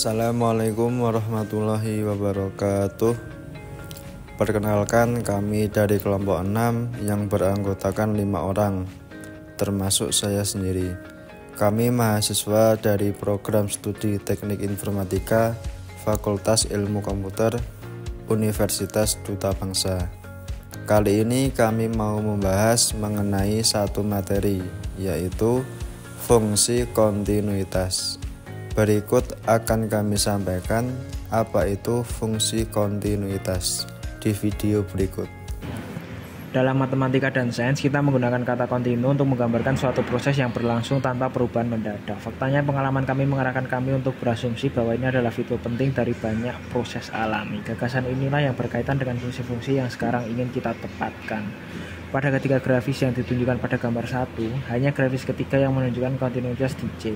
Assalamualaikum warahmatullahi wabarakatuh. Perkenalkan, kami dari kelompok 6 yang beranggotakan 5 orang, termasuk saya sendiri. Kami mahasiswa dari program studi Teknik Informatika Fakultas Ilmu Komputer Universitas Duta Bangsa. Kali ini kami mau membahas mengenai satu materi, yaitu fungsi kontinuitas. Berikut akan kami sampaikan apa itu fungsi kontinuitas di video berikut. Dalam matematika dan sains, kita menggunakan kata kontinu untuk menggambarkan suatu proses yang berlangsung tanpa perubahan mendadak. Faktanya, pengalaman kami mengarahkan kami untuk berasumsi bahwa ini adalah fitur penting dari banyak proses alami. Gagasan inilah yang berkaitan dengan fungsi-fungsi yang sekarang ingin kita tepatkan. Pada ketiga grafis yang ditunjukkan pada gambar 1, hanya grafis ketiga yang menunjukkan kontinuitas di C.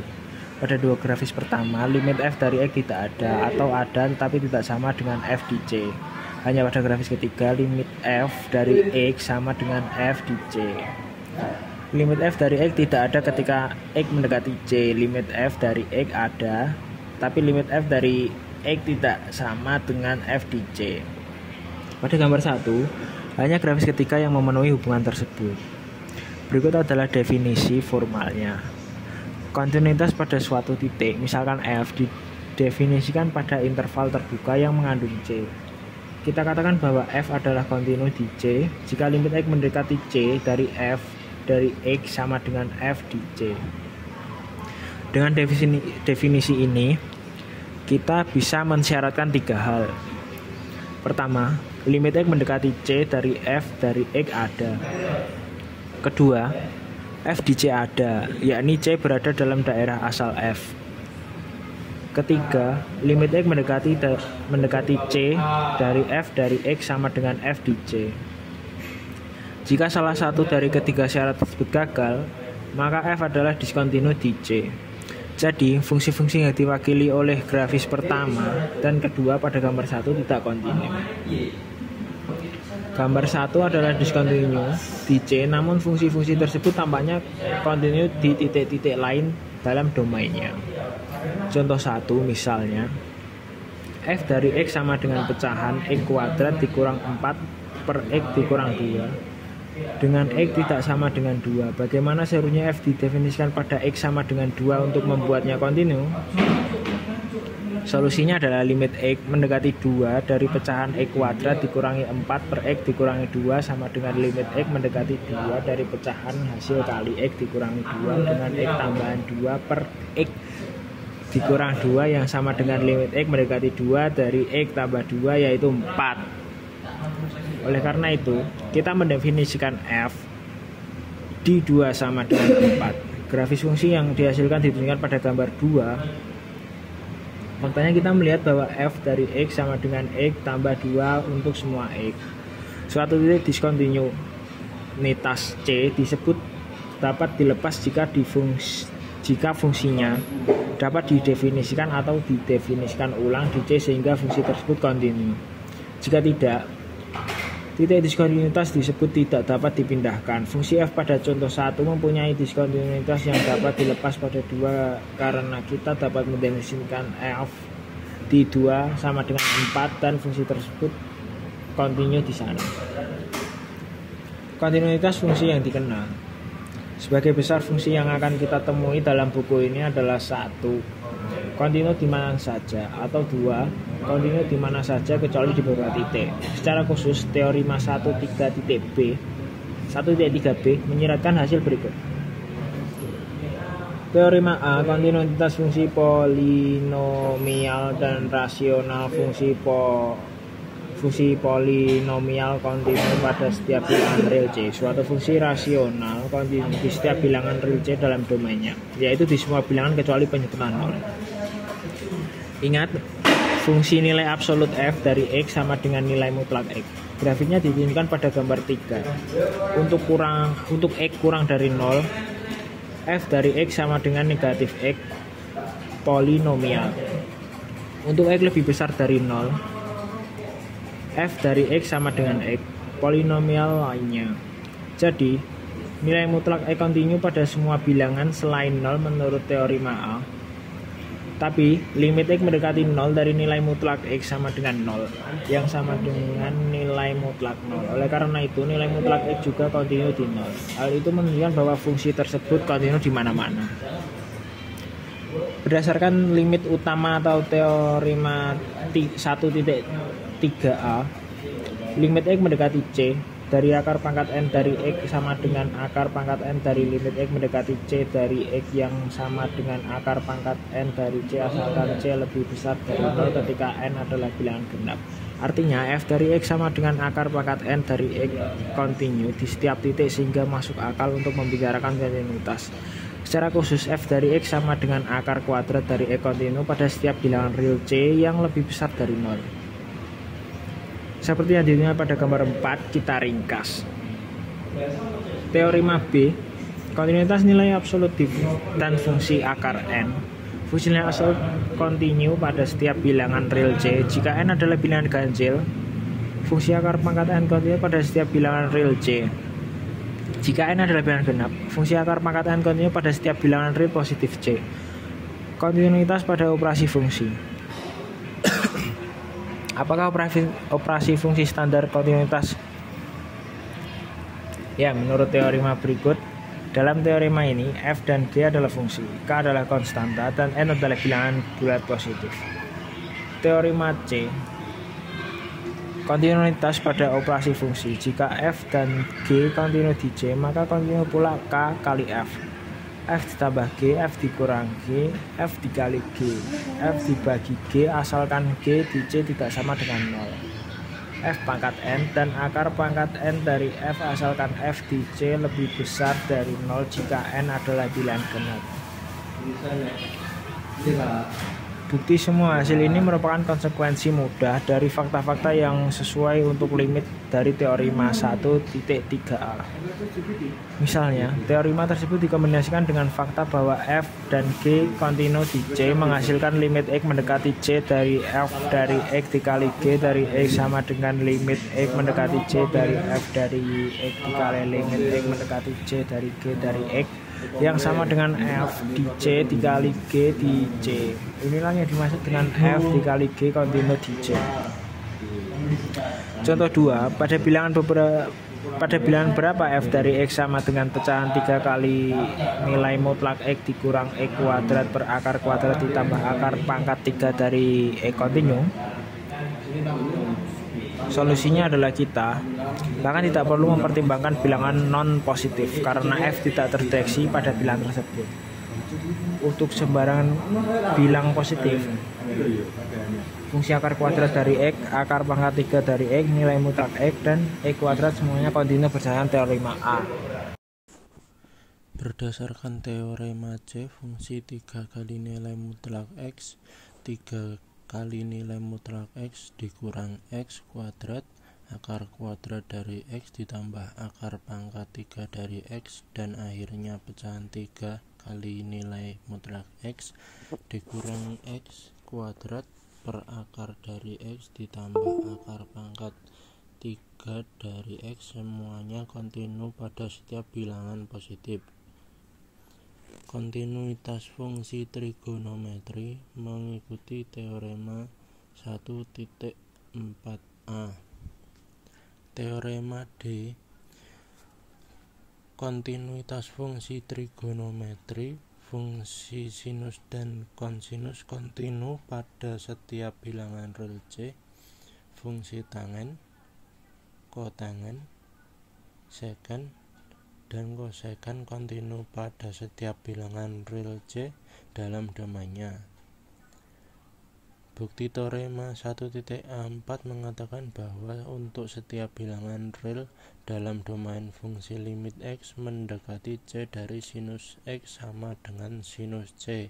Pada dua grafis pertama, limit f dari x tidak ada atau ada tetapi tidak sama dengan f di C. Hanya pada grafis ketiga, limit f dari x sama dengan f di C. Limit f dari x tidak ada ketika x mendekati C. Limit f dari x ada, tapi limit f dari x tidak sama dengan f di C. Pada gambar 1, hanya grafis ketiga yang memenuhi hubungan tersebut. Berikut adalah definisi formalnya. Kontinuitas pada suatu titik, misalkan f, didefinisikan pada interval terbuka yang mengandung C. Kita katakan bahwa f adalah kontinu di C jika limit x mendekati C dari f dari x sama dengan f di C. Dengan definisi ini, kita bisa mensyaratkan 3 hal. Pertama, limit x mendekati C dari f dari x ada. Kedua, f di C ada, yakni C berada dalam daerah asal f. Ketiga, limit x mendekati C dari f dari x sama dengan f di C. Jika salah satu dari ketiga syarat tersebut gagal, maka f adalah diskontinu di C. Jadi, fungsi-fungsi yang diwakili oleh grafis pertama dan kedua pada gambar 1 tidak kontinu. Gambar 1 adalah diskontinu di C, namun fungsi-fungsi tersebut tampaknya kontinu di titik-titik lain dalam domainnya. Contoh 1 misalnya, f dari x sama dengan pecahan x kuadrat dikurang 4 per x dikurang 2 dengan x tidak sama dengan 2. Bagaimana seharusnya f didefinisikan pada x sama dengan 2 untuk membuatnya kontinu? Solusinya adalah limit x mendekati 2 dari pecahan x kuadrat dikurangi 4 per x dikurangi 2 sama dengan limit x mendekati 2 dari pecahan hasil kali x dikurangi 2 dengan x tambahan 2 per x dikurang 2 yang sama dengan limit x mendekati 2 dari x tambah 2 yaitu 4. Oleh karena itu, kita mendefinisikan f di 2 sama dengan 4. Grafis fungsi yang dihasilkan ditunjukkan pada gambar 2. Faktanya kita melihat bahwa f dari x sama dengan x tambah 2 untuk semua x. Suatu titik diskontinitas C disebut dapat dilepas jika fungsinya dapat didefinisikan atau didefinisikan ulang di C sehingga fungsi tersebut kontinu. Jika tidak, titik diskontinuitas disebut tidak dapat dipindahkan. Fungsi f pada contoh 1 mempunyai diskontinuitas yang dapat dilepas pada 2 karena kita dapat mendefinisikan f di 2 sama dengan 4 dan fungsi tersebut kontinu di sana. Kontinuitas fungsi yang dikenal. Sebagai besar fungsi yang akan kita temui dalam buku ini adalah 1. Kontinu di mana saja, atau 2. Kontinu di mana saja kecuali di beberapa titik. Secara khusus, teorema 1.3b menyiratkan hasil berikut. Teorema A, kontinuitas fungsi polinomial dan rasional fungsi polinomial kontinu pada setiap bilangan real C. Suatu fungsi rasional kontinu di setiap bilangan real C dalam domainnya, yaitu di semua bilangan kecuali penyebutan 0. Ingat, fungsi nilai absolut f dari x sama dengan nilai mutlak x. Grafiknya ditunjukkan pada gambar 3. Untuk x kurang dari 0, f dari x sama dengan negatif x polinomial. Untuk x lebih besar dari 0, f dari x sama dengan x polinomial lainnya. Jadi, nilai mutlak x kontinu pada semua bilangan selain 0 menurut teorema A. Tapi limit X mendekati 0 dari nilai mutlak X sama dengan 0, yang sama dengan nilai mutlak 0. Oleh karena itu nilai mutlak X juga kontinu di 0. Hal itu menunjukkan bahwa fungsi tersebut kontinu di mana-mana. Berdasarkan limit utama atau teorema 1.3a, limit X mendekati C dari akar pangkat N dari X sama dengan akar pangkat N dari limit X mendekati C dari X yang sama dengan akar pangkat N dari C asalkan C lebih besar dari 0 ketika N adalah bilangan genap. Artinya f dari X sama dengan akar pangkat N dari X kontinu di setiap titik sehingga masuk akal untuk membicarakan kontinuitas. Secara khusus f dari X sama dengan akar kuadrat dari X kontinu pada setiap bilangan real C yang lebih besar dari 0. Seperti yang dilihat pada gambar 4, kita ringkas. Teorema B, kontinuitas nilai absolut dan fungsi akar N. Fungsi nilai absolut kontinu pada setiap bilangan real C jika N adalah bilangan ganjil. Fungsi akar pangkat N kontinu pada setiap bilangan real C jika N adalah bilangan genap. Fungsi akar pangkat N kontinu pada setiap bilangan real positif C. Kontinuitas pada operasi fungsi. Apakah operasi fungsi standar kontinuitas? Ya, menurut teorema berikut. Dalam teorema ini, f dan g adalah fungsi, k adalah konstanta, dan n adalah bilangan bulat positif. Teorema C, kontinuitas pada operasi fungsi. Jika f dan g kontinu di C, maka kontinu pula k kali f. F ditambah G, F dikurang G, F dikali G, F dibagi G asalkan G di C tidak sama dengan 0. F pangkat N dan akar pangkat N dari F asalkan F di C lebih besar dari 0 jika N adalah bilangan genap. Bukti semua hasil ini merupakan konsekuensi mudah dari fakta-fakta yang sesuai untuk limit dari teorema 1.3a. Misalnya, teorema tersebut dikombinasikan dengan fakta bahwa f dan g kontinu di C menghasilkan limit X mendekati C dari f dari X dikali g dari X sama dengan limit X mendekati C dari f dari X dikali limit X mendekati C dari g dari X yang sama dengan f di C dikali g di C. Inilah yang dimaksud dengan f dikali g kontinu di C. Contoh 2, pada bilangan berapa f dari X sama dengan pecahan 3 kali nilai mutlak X dikurang X kuadrat per akar kuadrat ditambah akar pangkat 3 dari X kontinu? Solusinya adalah kita bahkan tidak perlu mempertimbangkan bilangan non positif karena f tidak terdeteksi pada bilangan tersebut. Untuk sembarangan bilang positif, fungsi akar kuadrat dari X, akar pangkat 3 dari X, nilai mutlak X, dan X kuadrat semuanya kontinu berdasarkan teorema A. Berdasarkan teorema C, fungsi 3 kali nilai mutlak X 3 kali nilai mutlak X dikurang X kuadrat akar kuadrat dari X ditambah akar pangkat 3 dari X dan akhirnya pecahan 3 kali nilai mutlak X dikurang X kuadrat per akar dari X ditambah akar pangkat 3 dari X semuanya kontinu pada setiap bilangan positif. Kontinuitas fungsi trigonometri mengikuti teorema 1.4a. Teorema D, kontinuitas fungsi trigonometri fungsi sinus dan kosinus kontinu pada setiap bilangan real C. Fungsi tangen, kotangen, seken, dan kosekan kontinu pada setiap bilangan real C dalam domainnya. Bukti teorema 1.4 mengatakan bahwa untuk setiap bilangan real dalam domain fungsi limit X mendekati C dari sinus X sama dengan sinus C,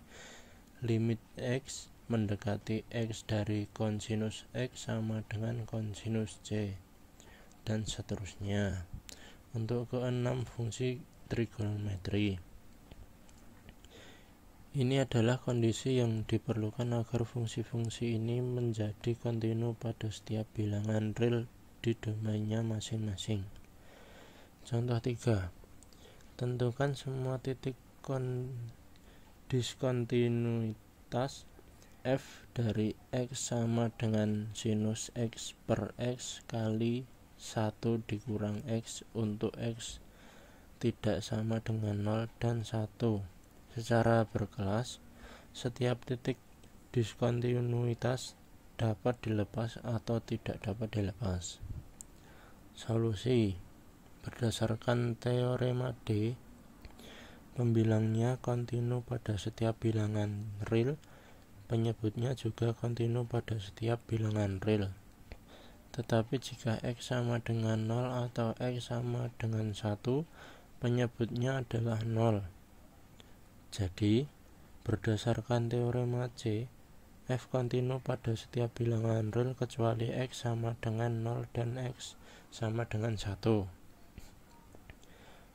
limit X mendekati X dari kosinus X sama dengan kosinus C, dan seterusnya. Untuk keenam fungsi trigonometri, ini adalah kondisi yang diperlukan agar fungsi-fungsi ini menjadi kontinu pada setiap bilangan real di domainnya masing-masing. Contoh 3, tentukan semua titik diskontinuitas f dari x sama dengan sinus x per x kali 1 dikurang x untuk x tidak sama dengan 0 dan 1 secara berkelas. Setiap titik diskontinuitas dapat dilepas atau tidak dapat dilepas. Solusi berdasarkan teorema D, pembilangnya kontinu pada setiap bilangan real, penyebutnya juga kontinu pada setiap bilangan real. Tetapi jika x sama dengan 0 atau x sama dengan 1, penyebutnya adalah 0. Jadi, berdasarkan teorema C, f kontinu pada setiap bilangan real kecuali x sama dengan 0 dan x sama dengan 1.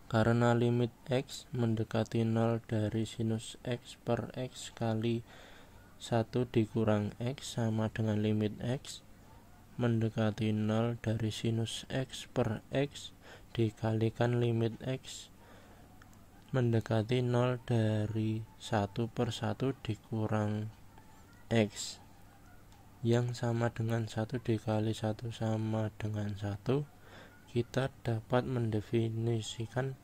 Karena limit x mendekati 0 dari sinus x per x kali 1 dikurang x sama dengan limit x mendekati 0 dari sinus x per x dikalikan limit x mendekati 0 dari 1 per 1 dikurang x yang sama dengan 1 dikali 1 sama dengan 1, kita dapat mendefinisikan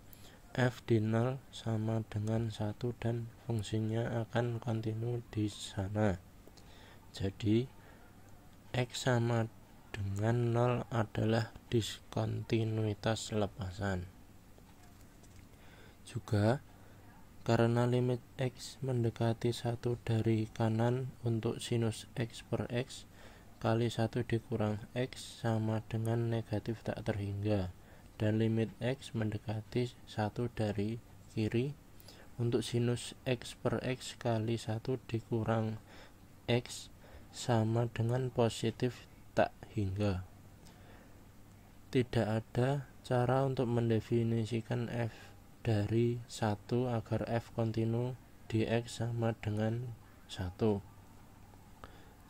f di 0 sama dengan 1 dan fungsinya akan kontinu di sana. Jadi x sama dengan 0 adalah diskontinuitas lepasan. Juga karena limit x mendekati 1 dari kanan untuk sinus x per x kali 1 dikurang x sama dengan negatif tak terhingga, dan limit x mendekati 1 dari kiri untuk sinus x per x kali 1 dikurang x sama dengan positif tak hingga. Tidak ada cara untuk mendefinisikan f dari 1 agar f kontinu di x sama dengan 1.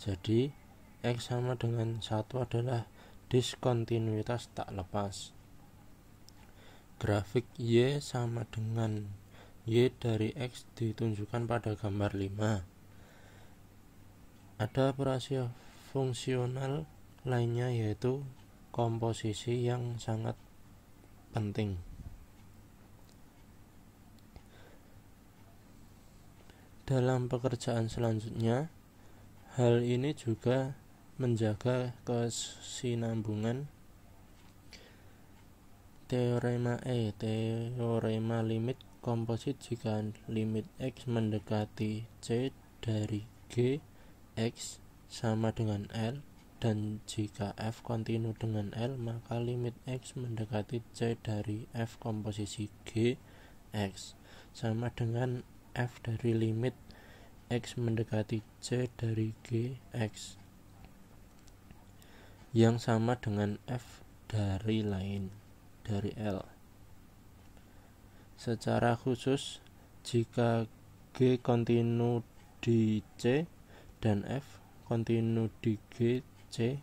Jadi x sama dengan 1 adalah diskontinuitas tak lepas. Grafik y sama dengan y dari x ditunjukkan pada gambar 5. Ada operasi fungsional lainnya yaitu komposisi yang sangat penting. Dalam pekerjaan selanjutnya, hal ini juga menjaga kesinambungan teorema E, teorema limit komposit jika limit x mendekati c dari g x sama dengan L, dan jika f kontinu dengan L, maka limit x mendekati c dari f komposisi g x sama dengan f dari limit x mendekati c dari g x yang sama dengan f dari lain dari L. Secara khusus, jika g kontinu di c dan f kontinu di g c,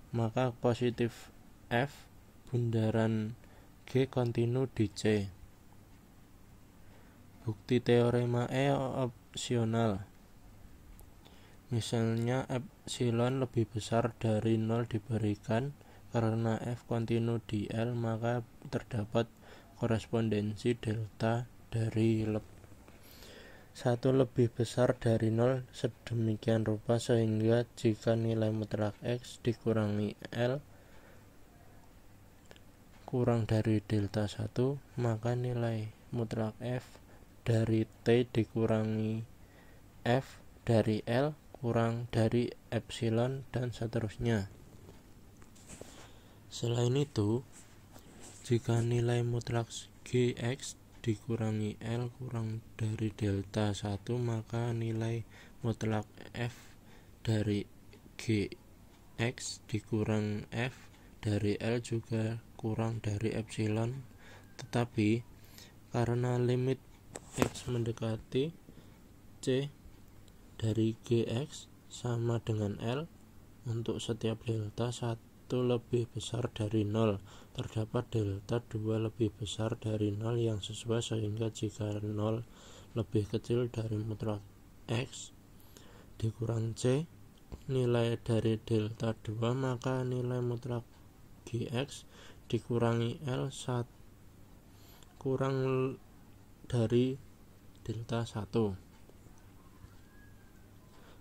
maka positif f bundaran g kontinu di c. Bukti teorema E opsional. Misalnya epsilon lebih besar dari 0 diberikan karena f kontinu di L, maka terdapat korespondensi delta dari 1 lebih besar dari 0 sedemikian rupa sehingga jika nilai mutlak x dikurangi L kurang dari delta 1, maka nilai mutlak f dari T dikurangi F dari L kurang dari epsilon dan seterusnya. Selain itu, jika nilai mutlak Gx dikurangi L kurang dari delta 1, maka nilai mutlak F dari Gx dikurang F dari L juga kurang dari epsilon. Tetapi karena limit x mendekati c dari gx sama dengan L, untuk setiap delta 1 lebih besar dari 0 terdapat delta 2 lebih besar dari 0 yang sesuai, sehingga jika 0 lebih kecil dari mutlak x, dikurang C nilai dari delta 2, maka nilai mutlak Gx dikurangi L kurang dari delta 1.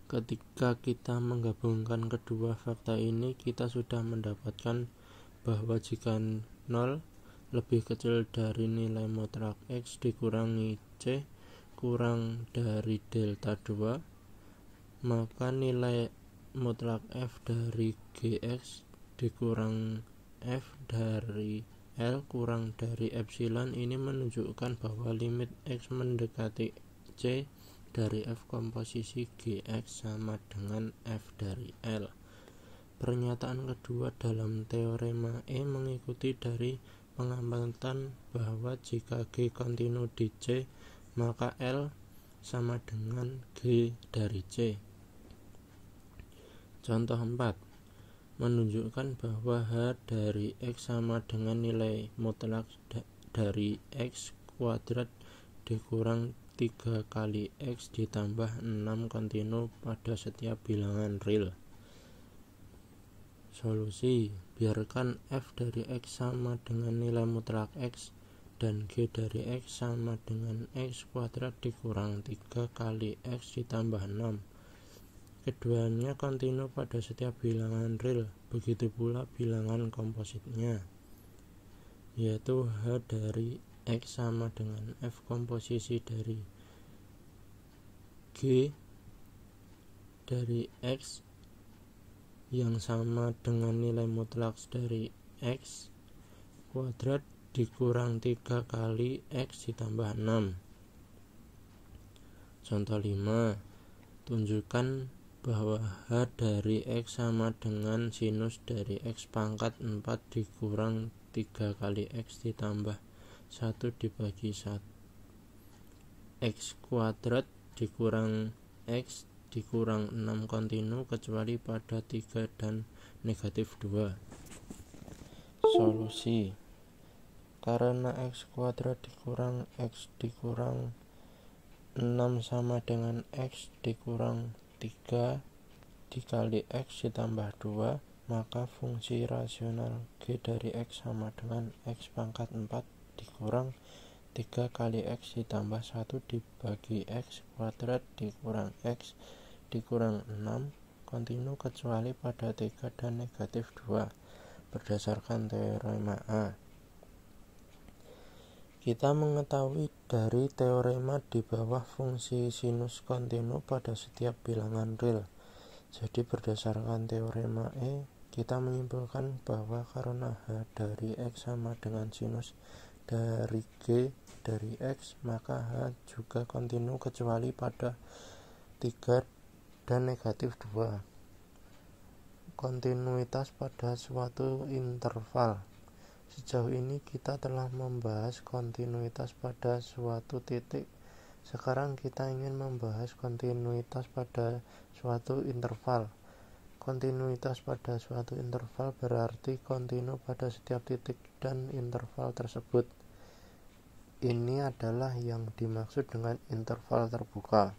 Ketika kita menggabungkan kedua fakta ini, kita sudah mendapatkan bahwa jika 0 lebih kecil dari nilai mutlak X dikurangi C kurang dari delta 2, maka nilai mutlak F dari Gx dikurang F dari L kurang dari epsilon. Ini menunjukkan bahwa limit X mendekati C dari F komposisi Gx sama dengan F dari L. Pernyataan kedua dalam teorema E mengikuti dari pengamatan bahwa jika G kontinu di C, maka L sama dengan G dari C. Contoh 4 menunjukkan bahwa H dari X sama dengan nilai mutlak dari X kuadrat dikurang 3 kali X ditambah 6 kontinu pada setiap bilangan real. Solusi: biarkan F dari X sama dengan nilai mutlak X dan G dari X sama dengan X kuadrat dikurang 3 kali X ditambah 6. Keduanya kontinu pada setiap bilangan real, begitu pula bilangan kompositnya, yaitu H dari X sama dengan F komposisi dari G dari X yang sama dengan nilai mutlak dari X kuadrat dikurang 3 kali X ditambah 6. Contoh 5, tunjukkan bahwa H dari X sama dengan sinus dari X pangkat 4 dikurang 3 kali X ditambah 1 dibagi 1 X kuadrat dikurang X dikurang 6 kontinu kecuali pada 3 dan negatif 2. Solusi: karena X kuadrat dikurang X dikurang 6 sama dengan X dikurang 3 dikali X ditambah 2, maka fungsi rasional G dari X sama dengan X pangkat 4 dikurang 3 kali X ditambah 1 dibagi X kuadrat dikurang X dikurang 6 kontinu kecuali pada 3 dan negatif 2 berdasarkan teorema A. Kita mengetahui dari teorema di bawah fungsi sinus kontinu pada setiap bilangan real. Jadi berdasarkan teorema E, kita menyimpulkan bahwa karena H dari X sama dengan sinus dari G dari X, maka H juga kontinu kecuali pada 3 dan negatif 2. Kontinuitas pada suatu interval. Sejauh ini kita telah membahas kontinuitas pada suatu titik. Sekarang kita ingin membahas kontinuitas pada suatu interval. Kontinuitas pada suatu interval berarti kontinu pada setiap titik dan interval tersebut. Ini adalah yang dimaksud dengan interval terbuka.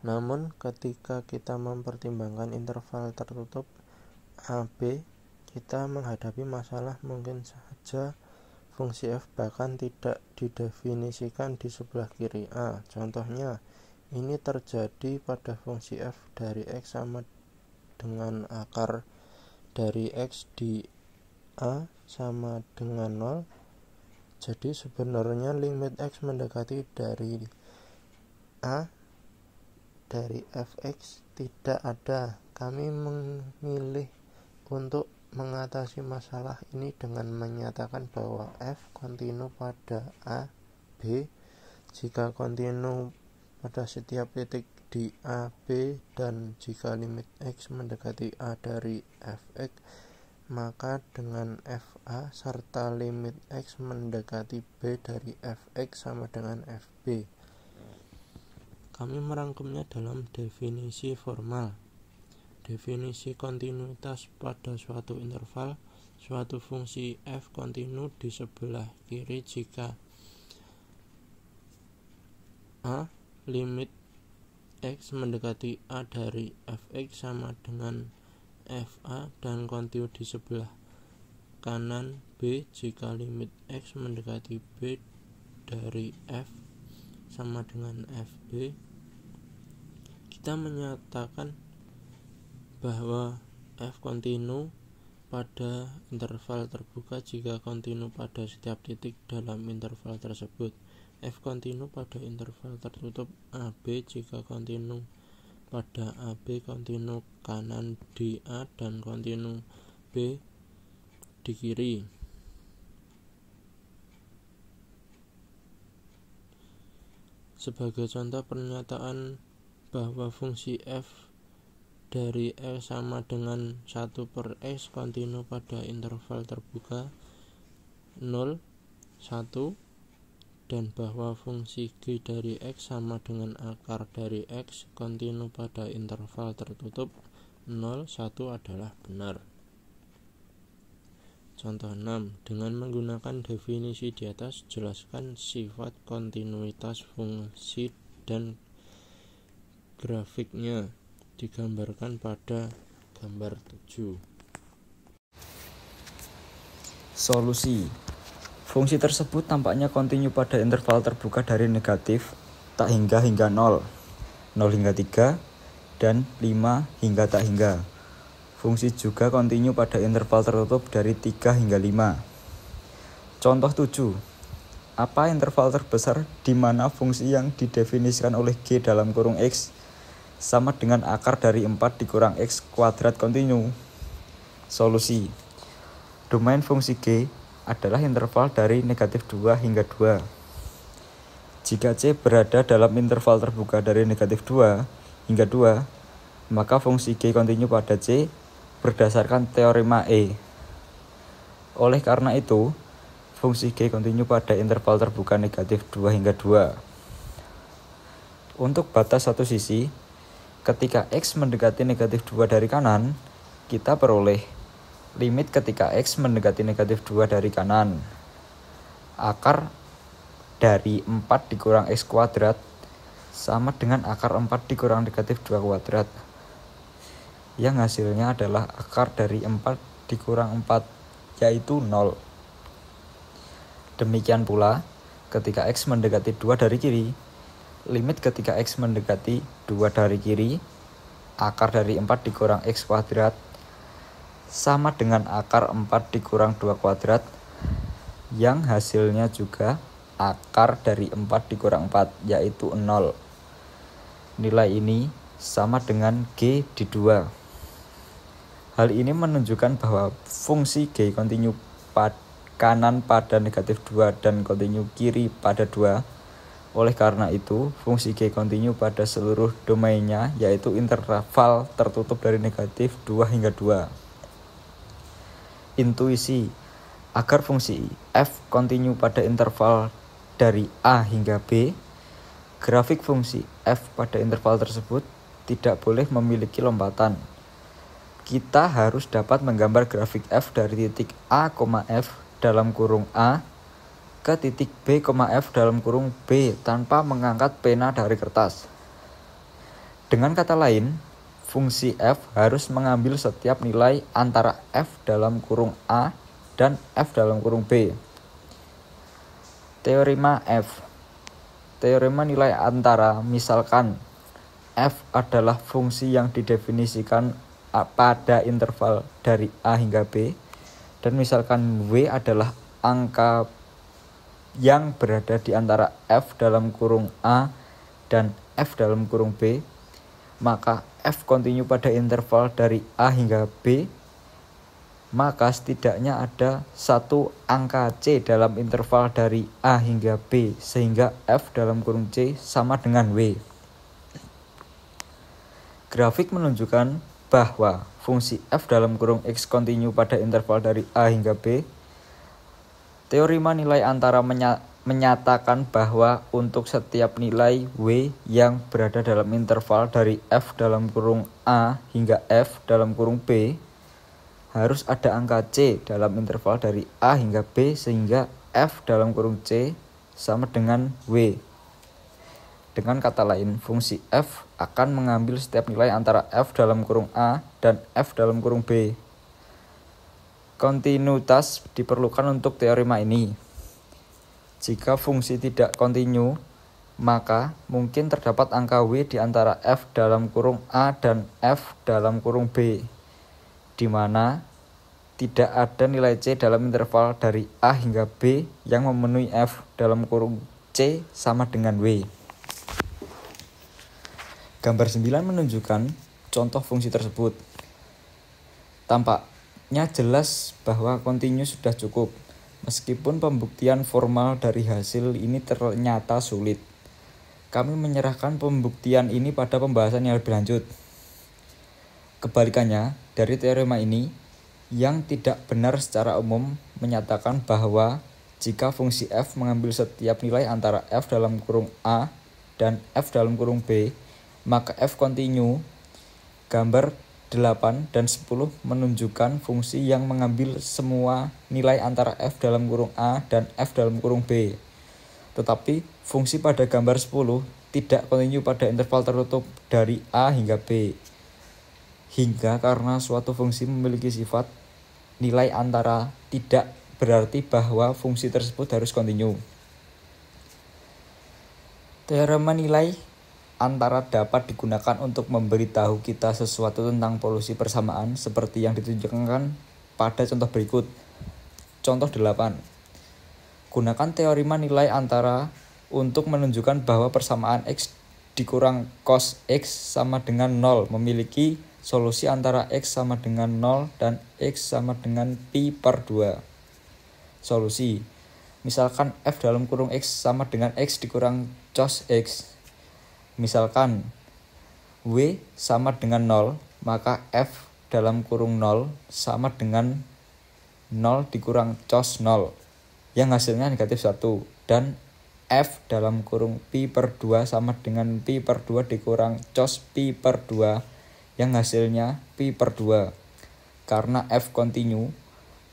Namun ketika kita mempertimbangkan interval tertutup AB, kita menghadapi masalah. Mungkin saja fungsi f bahkan tidak didefinisikan di sebelah kiri A. Contohnya, ini terjadi pada fungsi f dari X sama dengan akar dari X di A sama dengan 0. Jadi sebenarnya limit X mendekati dari A dari fx tidak ada. Kami memilih untuk mengatasi masalah ini dengan menyatakan bahwa f kontinu pada A, B jika kontinu pada setiap titik di A, B, dan jika limit X mendekati A dari fx, maka dengan fa serta limit X mendekati B dari fx sama dengan fb. Kami merangkumnya dalam definisi formal. Definisi kontinuitas pada suatu interval, suatu fungsi f kontinu di sebelah kiri jika a limit X mendekati A dari Fx sama dengan Fa dan kontinu di sebelah kanan B jika limit X mendekati B dari F sama dengan Fb. Kita menyatakan bahwa F kontinu pada interval terbuka jika kontinu pada setiap titik dalam interval tersebut. F kontinu pada interval tertutup AB jika kontinu pada AB, kontinu kanan di A dan kontinu B di kiri. Sebagai contoh pernyataan bahwa fungsi F dari X sama dengan 1/X kontinu pada interval terbuka 0, 1, dan bahwa fungsi G dari X sama dengan akar dari X kontinu pada interval tertutup 0, 1 adalah benar. Contoh 6. Dengan menggunakan definisi di atas, jelaskan sifat kontinuitas fungsi dan grafiknya. Digambarkan pada gambar 7. Solusi. Fungsi tersebut tampaknya kontinu pada interval terbuka dari negatif tak hingga 0, 0 hingga 3, dan 5 hingga tak hingga. Fungsi juga kontinu pada interval tertutup dari 3 hingga 5. Contoh 7. Apa interval terbesar di mana fungsi yang didefinisikan oleh G dalam kurung X sama dengan akar dari 4 dikurang X kuadrat kontinu? Solusi. Domain fungsi G adalah interval dari negatif 2 hingga 2. Jika C berada dalam interval terbuka dari negatif 2 hingga 2, maka fungsi G kontinu pada C berdasarkan teorema E. Oleh karena itu, fungsi G kontinu pada interval terbuka negatif 2 hingga 2. Untuk batas satu sisi, ketika X mendekati negatif 2 dari kanan, kita peroleh limit ketika X mendekati negatif 2 dari kanan. Akar dari 4 dikurang X kuadrat sama dengan akar 4 dikurang negatif 2 kuadrat. Yang hasilnya adalah akar dari 4 dikurang 4, yaitu 0. Demikian pula, ketika X mendekati 2 dari kiri, limit ketika X mendekati 2 dari kiri, akar dari 4 dikurang X kuadrat sama dengan akar 4 dikurang 2 kuadrat, yang hasilnya juga akar dari 4 dikurang 4, yaitu 0. Nilai ini sama dengan G di 2. Hal ini menunjukkan bahwa fungsi G kontinu kanan pada negatif 2 dan kontinu kiri pada 2. Oleh karena itu, fungsi G kontinu pada seluruh domainnya, yaitu interval tertutup dari negatif 2 hingga 2. Intuisi. Agar fungsi F kontinu pada interval dari A hingga B, grafik fungsi F pada interval tersebut tidak boleh memiliki lompatan. Kita harus dapat menggambar grafik F dari titik A, F dalam kurung A ke titik B, F dalam kurung B tanpa mengangkat pena dari kertas. Dengan kata lain, fungsi F harus mengambil setiap nilai antara F dalam kurung A dan F dalam kurung B. Teorema F. Teorema nilai antara, misalkan F adalah fungsi yang didefinisikan pada interval dari A hingga B, dan misalkan W adalah angka yang berada di antara F dalam kurung A dan F dalam kurung B, maka F kontinu pada interval dari A hingga B, maka setidaknya ada satu angka C dalam interval dari A hingga B, sehingga F dalam kurung C sama dengan W. Grafik menunjukkan bahwa fungsi F dalam kurung X kontinu pada interval dari A hingga B. Teorema nilai antara menyatakan bahwa untuk setiap nilai W yang berada dalam interval dari F dalam kurung A hingga F dalam kurung B, harus ada angka C dalam interval dari A hingga B, sehingga F dalam kurung C sama dengan W. Dengan kata lain, fungsi f akan mengambil setiap nilai antara f dalam kurung a dan f dalam kurung b. Kontinuitas diperlukan untuk teorema ini. Jika fungsi tidak kontinu, maka mungkin terdapat angka w di antara f dalam kurung a dan f dalam kurung b, di mana tidak ada nilai c dalam interval dari a hingga b yang memenuhi f dalam kurung c sama dengan w. Gambar 9 menunjukkan contoh fungsi tersebut. Tampaknya jelas bahwa kontinu sudah cukup, meskipun pembuktian formal dari hasil ini ternyata sulit. Kami menyerahkan pembuktian ini pada pembahasan yang lebih lanjut. Kebalikannya, dari teorema ini, yang tidak benar secara umum menyatakan bahwa jika fungsi f mengambil setiap nilai antara f dalam kurung a dan f dalam kurung b, maka f kontinu. Gambar 8 dan 10 menunjukkan fungsi yang mengambil semua nilai antara f dalam kurung a dan f dalam kurung b. Tetapi fungsi pada gambar 10 tidak kontinu pada interval tertutup dari a hingga b. Hingga karena suatu fungsi memiliki sifat nilai antara tidak berarti bahwa fungsi tersebut harus kontinu. Teorema nilai antara dapat digunakan untuk memberitahu kita sesuatu tentang polusi persamaan seperti yang ditunjukkan pada contoh berikut. Contoh 8. Gunakan teorema nilai antara untuk menunjukkan bahwa persamaan x dikurang cos x sama dengan 0 memiliki solusi antara x sama dengan 0 dan x sama dengan pi per 2. Solusi. Misalkan f dalam kurung x sama dengan x dikurang cos x. Misalkan w sama dengan 0, maka f dalam kurung 0 sama dengan 0 dikurang cos 0, yang hasilnya negatif 1. Dan f dalam kurung pi per 2 sama dengan pi per 2 dikurang cos pi per 2, yang hasilnya pi per 2. Karena f kontinu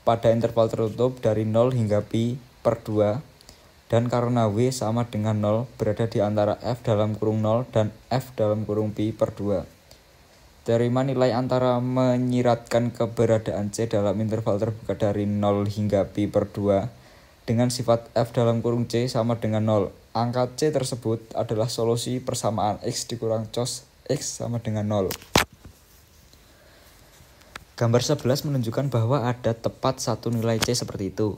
pada interval tertutup dari 0 hingga pi per 2, dan karena w sama dengan 0 berada di antara f dalam kurung 0 dan f dalam kurung pi per 2. Teorema nilai antara menyiratkan keberadaan c dalam interval terbuka dari 0 hingga pi per 2 dengan sifat f dalam kurung c sama dengan 0. Angka c tersebut adalah solusi persamaan x dikurang cos x sama dengan 0. Gambar 11 menunjukkan bahwa ada tepat satu nilai c seperti itu.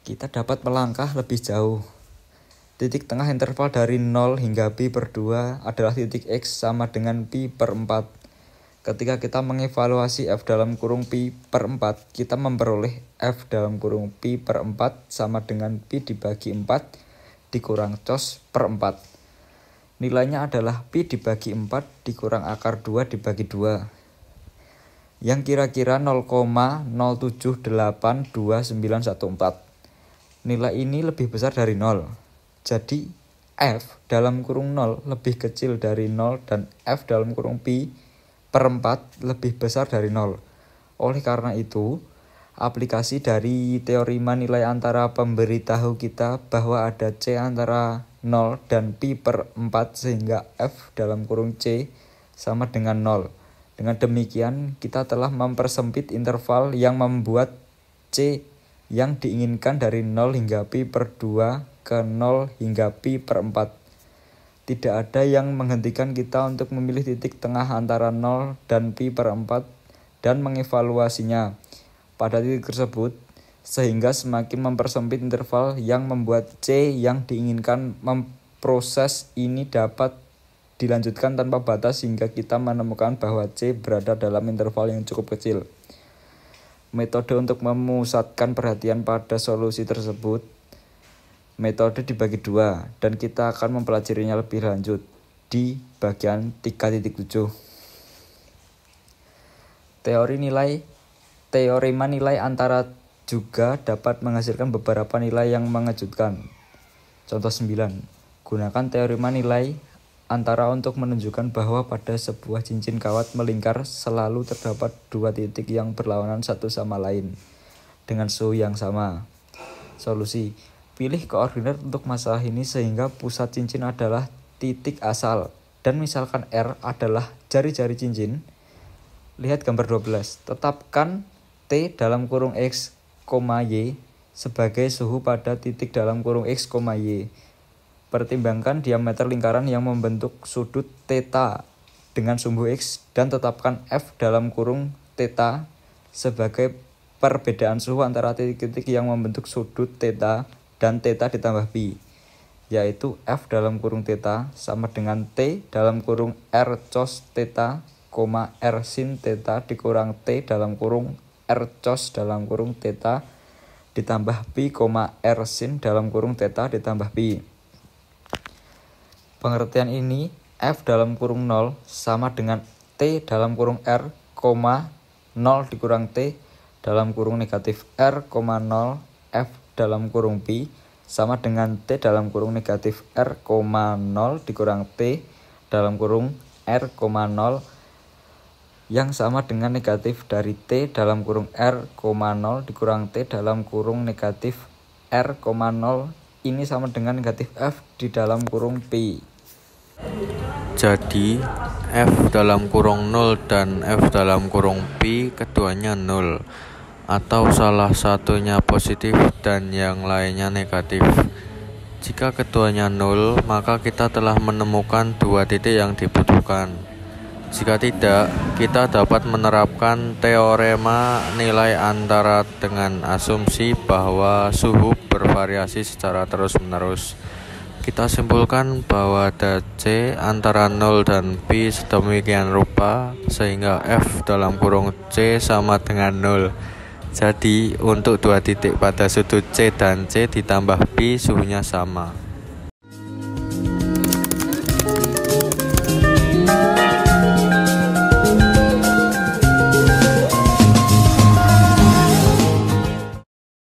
Kita dapat melangkah lebih jauh. Titik tengah interval dari 0 hingga pi per 2 adalah titik x sama dengan pi per 4. Ketika kita mengevaluasi f dalam kurung pi per 4, kita memperoleh f dalam kurung pi per 4 sama dengan pi dibagi 4 dikurang cos per 4. Nilainya adalah pi dibagi 4 dikurang akar 2 dibagi 2. Yang kira-kira 0,0782914. Nilai ini lebih besar dari 0. Jadi, f dalam kurung 0 lebih kecil dari 0 dan f dalam kurung pi per 4 lebih besar dari 0. Oleh karena itu, aplikasi dari teorema nilai antara pemberitahu kita bahwa ada c antara 0 dan pi per 4 sehingga f dalam kurung c sama dengan 0. Dengan demikian, kita telah mempersempit interval yang membuat c yang diinginkan dari 0 hingga pi per 2 ke 0 hingga pi per 4. Tidak ada yang menghentikan kita untuk memilih titik tengah antara 0 dan pi per 4 dan mengevaluasinya pada titik tersebut, sehingga semakin mempersempit interval yang membuat c yang diinginkan memproses ini dapat dilanjutkan tanpa batas hingga kita menemukan bahwa c berada dalam interval yang cukup kecil. Metode untuk memusatkan perhatian pada solusi tersebut, metode dibagi dua, dan kita akan mempelajarinya lebih lanjut di bagian 3.7. Teorema nilai antara juga dapat menghasilkan beberapa nilai yang mengejutkan. Contoh 9. Gunakan teorema nilai antara untuk menunjukkan bahwa pada sebuah cincin kawat melingkar selalu terdapat dua titik yang berlawanan satu sama lain dengan suhu yang sama. Solusi. Pilih koordinat untuk masalah ini sehingga pusat cincin adalah titik asal dan misalkan R adalah jari-jari cincin, lihat gambar 12. Tetapkan T dalam kurung X, Y sebagai suhu pada titik dalam kurung X, Y. Pertimbangkan diameter lingkaran yang membentuk sudut theta dengan sumbu X dan tetapkan F dalam kurung theta sebagai perbedaan suhu antara titik-titik yang membentuk sudut theta dan theta ditambah pi, yaitu F dalam kurung theta sama dengan T dalam kurung R cos theta, R sin theta dikurang T dalam kurung R cos dalam kurung theta ditambah pi, R sin dalam kurung theta ditambah pi. Pengertian ini F dalam kurung 0 sama dengan T dalam kurung R, 0 dikurang T dalam kurung negatif R, 0 F dalam kurung pi sama dengan T dalam kurung negatif R, 0 dikurang T dalam kurung R, 0 yang sama dengan negatif dari T dalam kurung R, 0 dikurang T dalam kurung negatif R, 0 ini sama dengan negatif F di dalam kurung pi. Jadi F dalam kurung 0 dan F dalam kurung pi keduanya 0 atau salah satunya positif dan yang lainnya negatif. Jika keduanya 0, maka kita telah menemukan dua titik yang dibutuhkan. Jika tidak, kita dapat menerapkan teorema nilai antara dengan asumsi bahwa suhu bervariasi secara terus-menerus. Kita simpulkan bahwa ada C antara 0 dan pi sedemikian rupa sehingga F dalam kurung C sama dengan 0. Jadi untuk dua titik pada sudut C dan C ditambah pi suhunya sama.